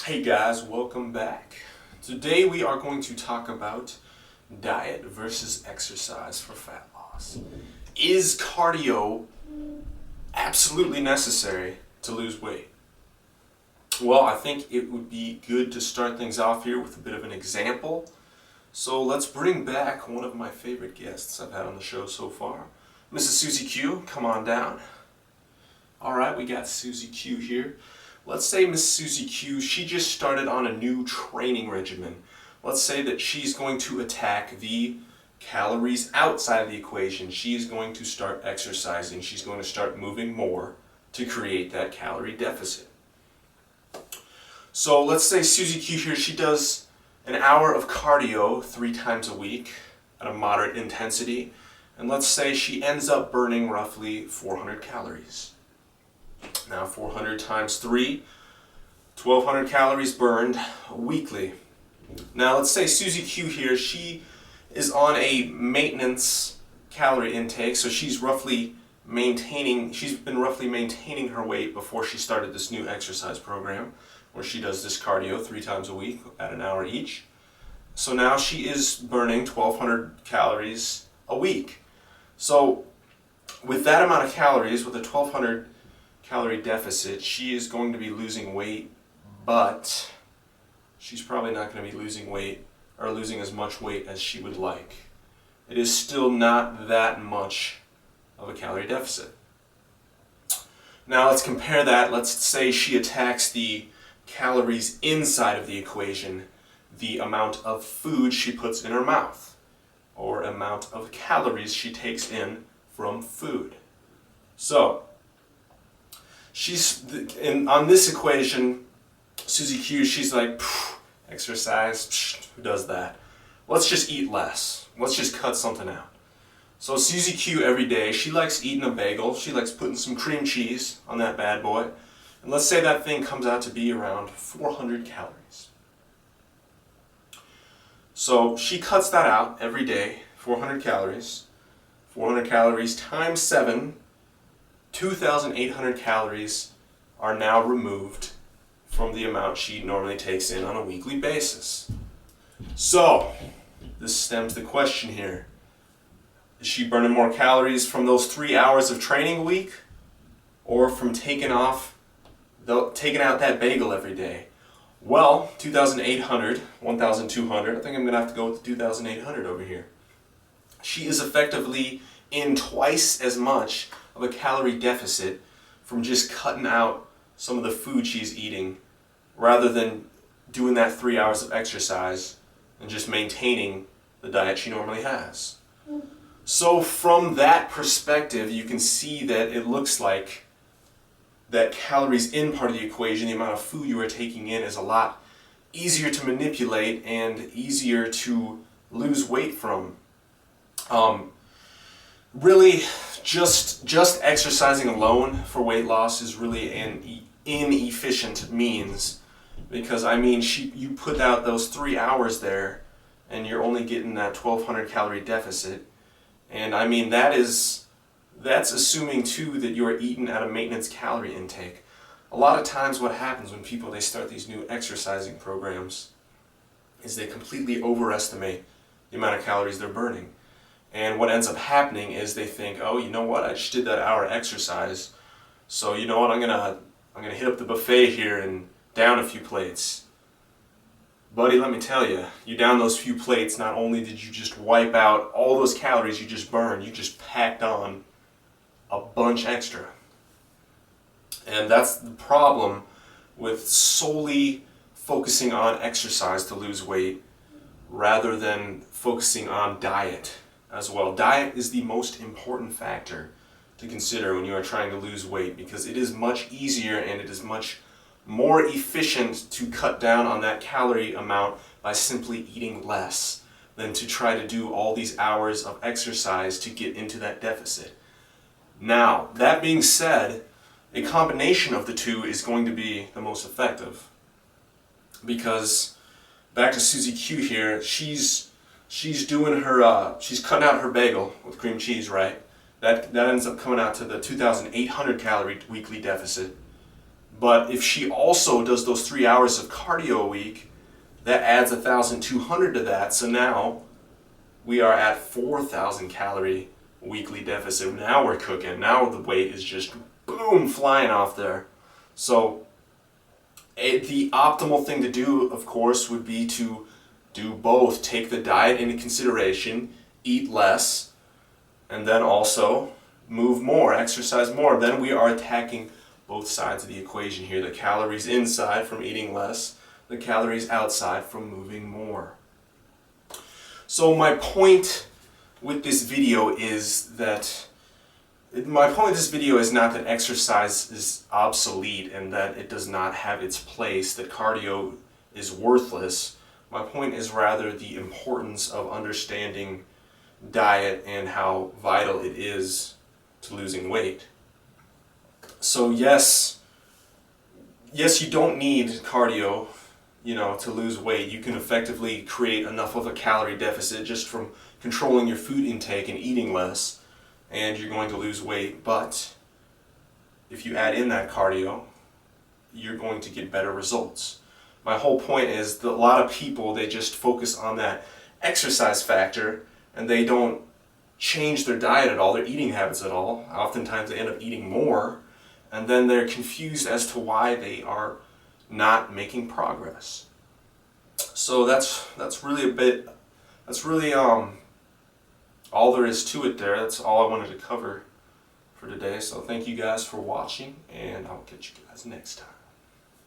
Hey guys, welcome back. Today we are going to talk about diet versus exercise for fat loss. Is cardio absolutely necessary to lose weight? Well, I think it would be good to start things off here with a bit of an example. So let's bring back one of my favorite guests I've had on the show so far. Mrs. Susie Q, come on down. Alright, we got Susie Q here. Let's say Miss Susie Q, she just started on a new training regimen. Let's say that she's going to attack the calories outside of the equation. She's going to start exercising. She's going to start moving more to create that calorie deficit. So let's say Susie Q here, she does an hour of cardio 3 times a week at a moderate intensity. And let's say she ends up burning roughly 400 calories. Now 400 times 3, 1,200 calories burned weekly. Now let's say Susie Q here, she is on a maintenance calorie intake, so she's been roughly maintaining her weight before she started this new exercise program, where she does this cardio 3 times a week at an hour each. So now she is burning 1,200 calories a week. So with that amount of calories, with a 1,200 calorie deficit, she is going to be losing weight, but she's probably not going to be losing weight or losing as much weight as she would like. It is still not that much of a calorie deficit. Now let's compare that. Let's say she attacks the calories inside of the equation, the amount of food she puts in her mouth, or amount of calories she takes in from food. So on this equation, Susie Q, she's like, exercise, who does that? Let's just eat less. Let's just cut something out. So Susie Q every day, she likes eating a bagel. She likes putting some cream cheese on that bad boy. And let's say that thing comes out to be around 400 calories. So she cuts that out every day, 400 calories. 400 calories times 7. 2,800 calories are now removed from the amount she normally takes in on a weekly basis. So, this stems the question here. Is she burning more calories from those 3 hours of training a week, or from taking out that bagel every day? Well, 2,800, 1,200, I think I'm going to have to go with 2,800 over here. She is effectively in twice as much of a calorie deficit from just cutting out some of the food she's eating, rather than doing that 3 hours of exercise and just maintaining the diet she normally has. So from that perspective, you can see that it looks like that calories in part of the equation, the amount of food you are taking in, is a lot easier to manipulate and easier to lose weight from. Really, just exercising alone for weight loss is really an inefficient means, because you put out those 3 hours there and you're only getting that 1,200 calorie deficit, and that's assuming too that you're eating at a maintenance calorie intake. A lot of times what happens when they start these new exercising programs is they completely overestimate the amount of calories they're burning. And what ends up happening is they think, oh, you know what, I just did that hour exercise, so you know what, I'm gonna hit up the buffet here and down a few plates. Buddy, let me tell you, you down those few plates, not only did you just wipe out all those calories you just burned, you just packed on a bunch extra. And that's the problem with solely focusing on exercise to lose weight rather than focusing on diet as well. Diet is the most important factor to consider when you are trying to lose weight, because it is much easier and it is much more efficient to cut down on that calorie amount by simply eating less than to try to do all these hours of exercise to get into that deficit. Now, that being said, a combination of the two is going to be the most effective, because back to Susie Q here, she's doing her, she's cutting out her bagel with cream cheese, right? That ends up coming out to the 2,800 calorie weekly deficit. But if she also does those 3 hours of cardio a week, that adds 1,200 to that. So now we are at 4,000 calorie weekly deficit. Now we're cooking. Now the weight is just boom, flying off there. So the optimal thing to do, of course, would be to do both. Take the diet into consideration, eat less, and then also move more, exercise more. Then we are attacking both sides of the equation here. The calories inside from eating less, the calories outside from moving more. So my point with this video is not that exercise is obsolete and that it does not have its place, that cardio is worthless. My point is rather the importance of understanding diet and how vital it is to losing weight. So yes, you don't need cardio, to lose weight. You can effectively create enough of a calorie deficit just from controlling your food intake and eating less, and you're going to lose weight. But if you add in that cardio, you're going to get better results. My whole point is that a lot of people, they just focus on that exercise factor and they don't change their diet at all, their eating habits at all. Oftentimes they end up eating more, and then they're confused as to why they are not making progress. So that's really all there is to it there. That's all I wanted to cover for today. So thank you guys for watching, and I'll catch you guys next time.